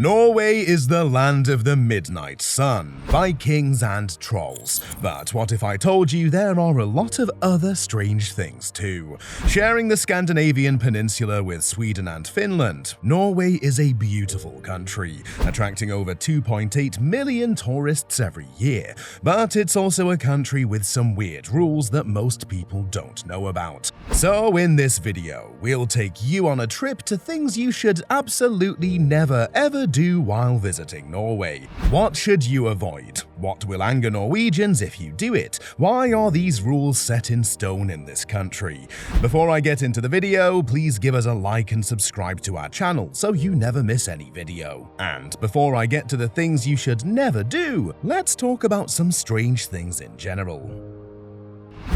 Norway is the land of the midnight sun, Vikings and trolls. But what if I told you there are a lot of other strange things too? Sharing the Scandinavian peninsula with Sweden and Finland, Norway is a beautiful country, attracting over 2.8 million tourists every year. But it's also a country with some weird rules that most people don't know about. So in this video, we'll take you on a trip to things you should absolutely never ever do while visiting Norway. What should you avoid? What will anger Norwegians if you do it? Why are these rules set in stone in this country? Before I get into the video, please give us a like and subscribe to our channel so you never miss any video. And before I get to the things you should never do, let's talk about some strange things in general.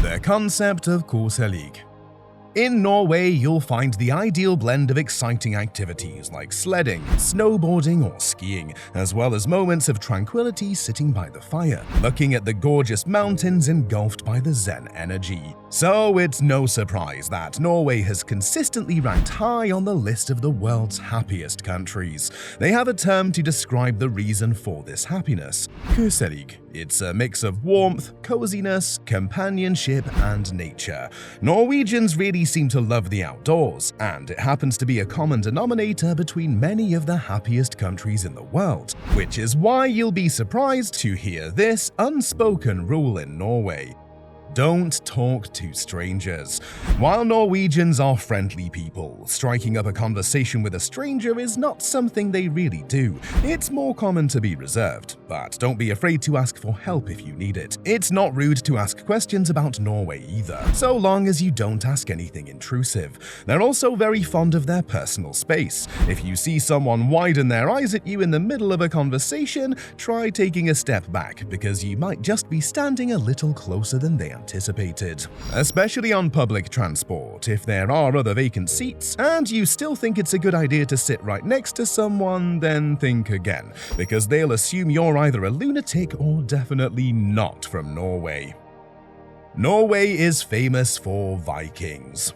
The concept of Koselig. In Norway, you'll find the ideal blend of exciting activities like sledding, snowboarding, or skiing, as well as moments of tranquility sitting by the fire, looking at the gorgeous mountains engulfed by the Zen energy. So it's no surprise that Norway has consistently ranked high on the list of the world's happiest countries. They have a term to describe the reason for this happiness: Koselig. It's a mix of warmth, coziness, companionship, and nature. Norwegians really seem to love the outdoors, and it happens to be a common denominator between many of the happiest countries in the world, which is why you'll be surprised to hear this unspoken rule in Norway: don't talk to strangers. While Norwegians are friendly people, striking up a conversation with a stranger is not something they really do. It's more common to be reserved, but don't be afraid to ask for help if you need it. It's not rude to ask questions about Norway either, so long as you don't ask anything intrusive. They're also very fond of their personal space. If you see someone widen their eyes at you in the middle of a conversation, try taking a step back, because you might just be standing a little closer than they anticipated. Especially on public transport, if there are other vacant seats and you still think it's a good idea to sit right next to someone, then think again, because they'll assume you're either a lunatic or definitely not from Norway. Norway is famous for Vikings.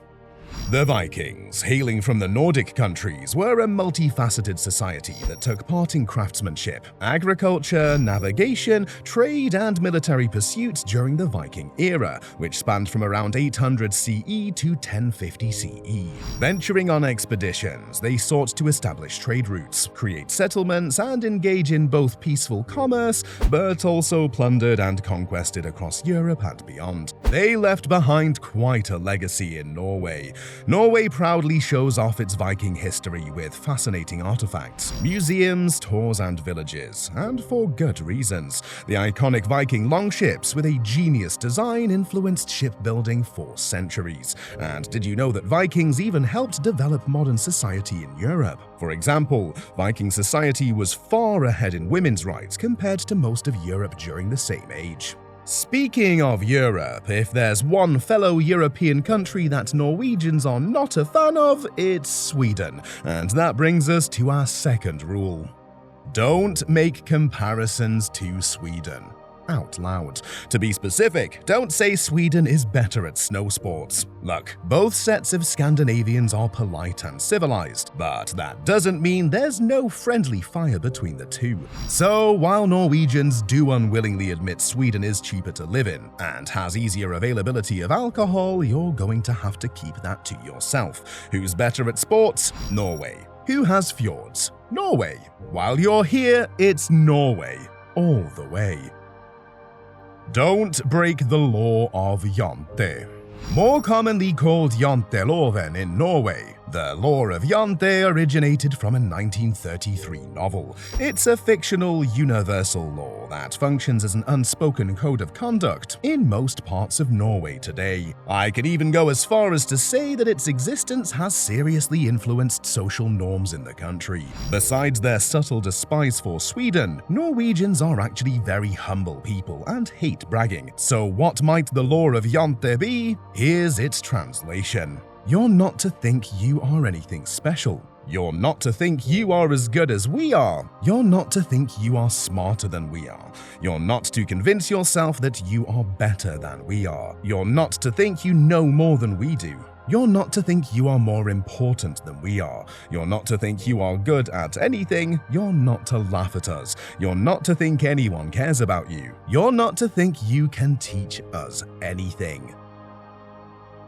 The Vikings, hailing from the Nordic countries, were a multifaceted society that took part in craftsmanship, agriculture, navigation, trade, and military pursuits during the Viking era, which spanned from around 800 CE to 1050 CE. Venturing on expeditions, they sought to establish trade routes, create settlements, and engage in both peaceful commerce, but also plundered and conquered across Europe and beyond. They left behind quite a legacy in Norway. Norway proudly shows off its Viking history with fascinating artifacts, museums, tours, and villages, and for good reasons. The iconic Viking longships with a genius design influenced shipbuilding for centuries. And did you know that Vikings even helped develop modern society in Europe? For example, Viking society was far ahead in women's rights compared to most of Europe during the same age. Speaking of Europe, if there's one fellow European country that Norwegians are not a fan of, it's Sweden. And that brings us to our second rule: don't make comparisons to Sweden out loud. To be specific, don't say Sweden is better at snow sports. Look, both sets of Scandinavians are polite and civilized, but that doesn't mean there's no friendly fire between the two. So while Norwegians do unwillingly admit Sweden is cheaper to live in and has easier availability of alcohol, you're going to have to keep that to yourself. Who's better at sports? Norway. Who has fjords? Norway. While you're here, it's Norway all the way. Don't break the law of Jante. More commonly called Janteloven in Norway, the law of Jante originated from a 1933 novel. It's a fictional, universal law that functions as an unspoken code of conduct in most parts of Norway today. I could even go as far as to say that its existence has seriously influenced social norms in the country. Besides their subtle despise for Sweden, Norwegians are actually very humble people and hate bragging. So what might the law of Jante be? Here's its translation: you're not to think you are anything special. You're not to think you are as good as we are. You're not to think you are smarter than we are. You're not to convince yourself that you are better than we are. You're not to think you know more than we do. You're not to think you are more important than we are. You're not to think you are good at anything. You're not to laugh at us. You're not to think anyone cares about you. You're not to think you can teach us anything.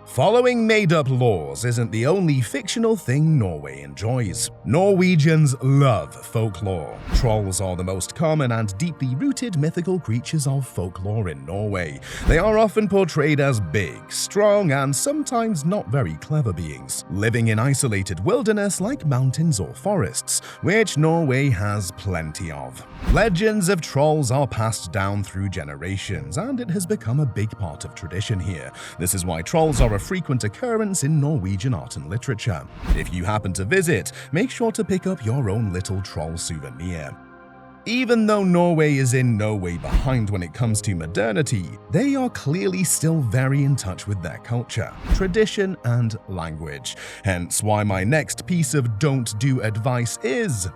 Following made-up laws isn't the only fictional thing Norway enjoys. Norwegians love folklore. Trolls are the most common and deeply rooted mythical creatures of folklore in Norway. They are often portrayed as big, strong, and sometimes not very clever beings, living in isolated wilderness like mountains or forests, which Norway has plenty of. Legends of trolls are passed down through generations, and it has become a big part of tradition here. This is why trolls are a frequent occurrence in Norwegian art and literature. If you happen to visit, make sure to pick up your own little troll souvenir. Even though Norway is in no way behind when it comes to modernity, they are clearly still very in touch with their culture, tradition, and language. Hence why my next piece of don't do advice is: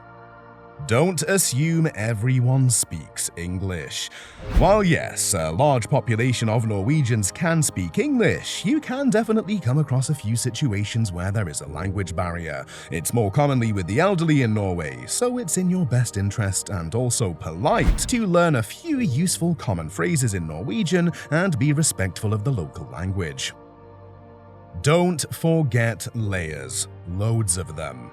don't assume everyone speaks English. While yes, a large population of Norwegians can speak English, you can definitely come across a few situations where there is a language barrier. It's more commonly with the elderly in Norway, so it's in your best interest and also polite to learn a few useful common phrases in Norwegian and be respectful of the local language. Don't forget layers, loads of them.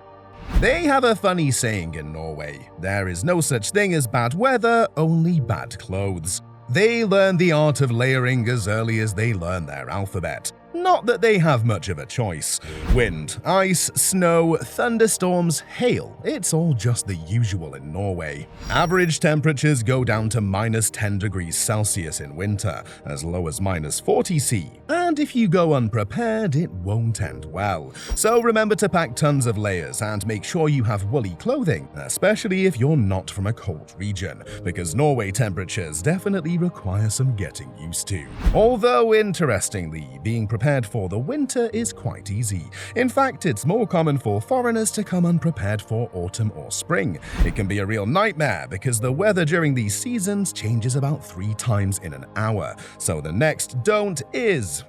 They have a funny saying in Norway: there is no such thing as bad weather, only bad clothes. They learn the art of layering as early as they learn their alphabet. Not that they have much of a choice. Wind, ice, snow, thunderstorms, hail, it's all just the usual in Norway. Average temperatures go down to -10 degrees Celsius in winter, as low as -40 C. And if you go unprepared, it won't end well. So remember to pack tons of layers and make sure you have woolly clothing, especially if you're not from a cold region, because Norway temperatures definitely require some getting used to. Although, interestingly, being prepared for the winter is quite easy. In fact, it's more common for foreigners to come unprepared for autumn or spring. It can be a real nightmare because the weather during these seasons changes about 3 times in an hour. So the next don't is: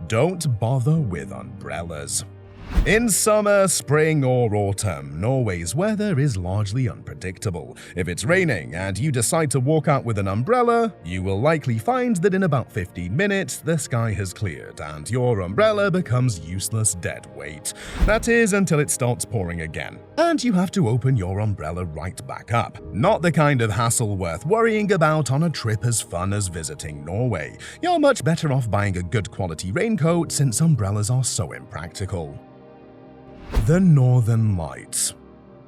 don't bother with umbrellas. In summer, spring, or autumn, Norway's weather is largely unpredictable. If it's raining and you decide to walk out with an umbrella, you will likely find that in about 15 minutes the sky has cleared and your umbrella becomes useless dead weight. That is until it starts pouring again, and you have to open your umbrella right back up. Not the kind of hassle worth worrying about on a trip as fun as visiting Norway. You're much better off buying a good quality raincoat since umbrellas are so impractical. The Northern Lights.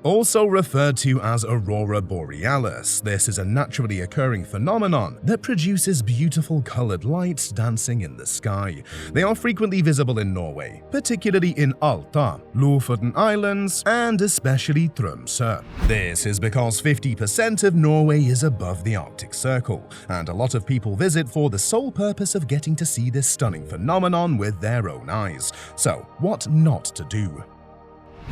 Also referred to as Aurora Borealis, this is a naturally occurring phenomenon that produces beautiful colored lights dancing in the sky. They are frequently visible in Norway, particularly in Alta, Lofoten Islands, and especially Tromsø. This is because 50% of Norway is above the Arctic Circle, and a lot of people visit for the sole purpose of getting to see this stunning phenomenon with their own eyes. So, what not to do?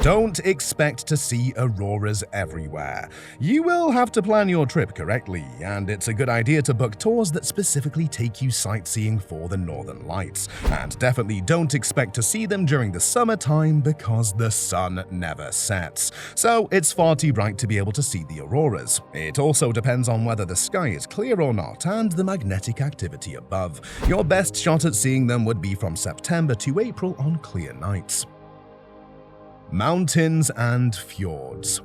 Don't expect to see auroras everywhere. You will have to plan your trip correctly, and it's a good idea to book tours that specifically take you sightseeing for the Northern Lights. And definitely don't expect to see them during the summertime because the sun never sets. So it's far too bright to be able to see the auroras. It also depends on whether the sky is clear or not and the magnetic activity above. Your best shot at seeing them would be from September to April on clear nights. Mountains and fjords.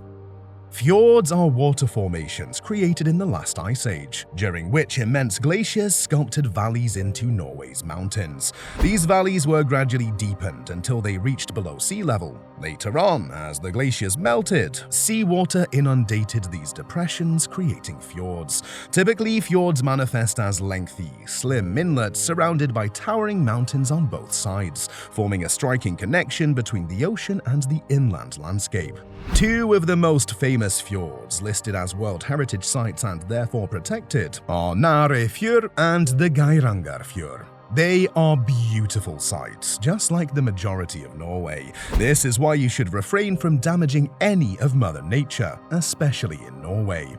Fjords are water formations created in the last ice age, during which immense glaciers sculpted valleys into Norway's mountains. These valleys were gradually deepened until they reached below sea level. Later on, as the glaciers melted, seawater inundated these depressions, creating fjords. Typically, fjords manifest as lengthy, slim inlets surrounded by towering mountains on both sides, forming a striking connection between the ocean and the inland landscape. Two of the most famous fjords listed as World Heritage Sites and therefore protected are Narefjord and the Geirangerfjord. They are beautiful sights, just like the majority of Norway. This is why you should refrain from damaging any of Mother Nature, especially in Norway.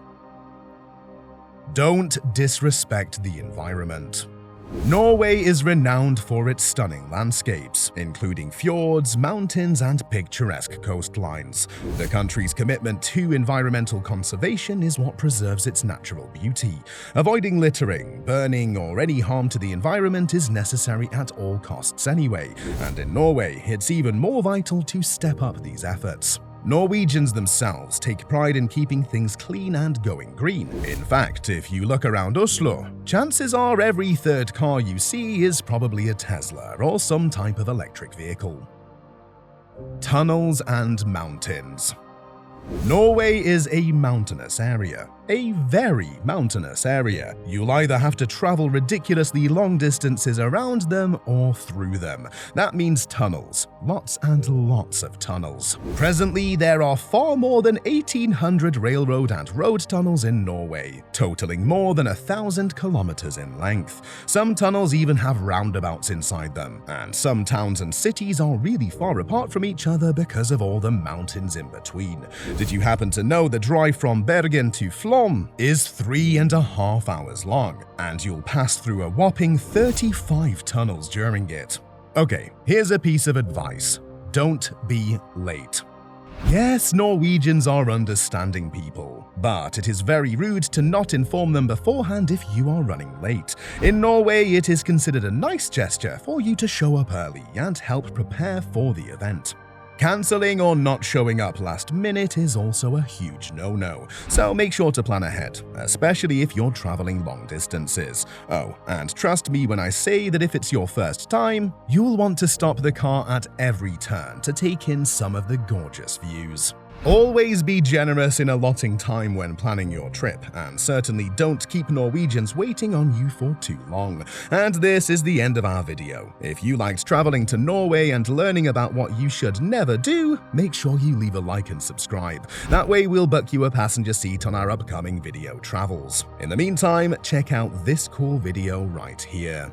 Don't disrespect the environment. Norway is renowned for its stunning landscapes, including fjords, mountains, and picturesque coastlines. The country's commitment to environmental conservation is what preserves its natural beauty. Avoiding littering, burning, or any harm to the environment is necessary at all costs anyway, and in Norway, it's even more vital to step up these efforts. Norwegians themselves take pride in keeping things clean and going green. In fact, if you look around Oslo, chances are every third car you see is probably a Tesla or some type of electric vehicle. Tunnels and mountains. Norway is a mountainous area. A very mountainous area. You'll either have to travel ridiculously long distances around them or through them. That means tunnels. Lots and lots of tunnels. Presently, there are far more than 1,800 railroad and road tunnels in Norway, totaling more than 1,000 kilometers in length. Some tunnels even have roundabouts inside them, and some towns and cities are really far apart from each other because of all the mountains in between. Did you happen to know the drive from Bergen to Flåm is 3.5 hours long, and you'll pass through a whopping 35 tunnels during it? Okay, here's a piece of advice. Don't be late. Yes, Norwegians are understanding people, but it is very rude to not inform them beforehand if you are running late. In Norway, it is considered a nice gesture for you to show up early and help prepare for the event. Cancelling or not showing up last minute is also a huge no-no, so make sure to plan ahead, especially if you're traveling long distances. Oh, and trust me when I say that if it's your first time, you'll want to stop the car at every turn to take in some of the gorgeous views. Always be generous in allotting time when planning your trip, and certainly don't keep Norwegians waiting on you for too long. And this is the end of our video. If you liked traveling to Norway and learning about what you should never do, make sure you leave a like and subscribe. That way we'll book you a passenger seat on our upcoming video travels. In the meantime, check out this cool video right here.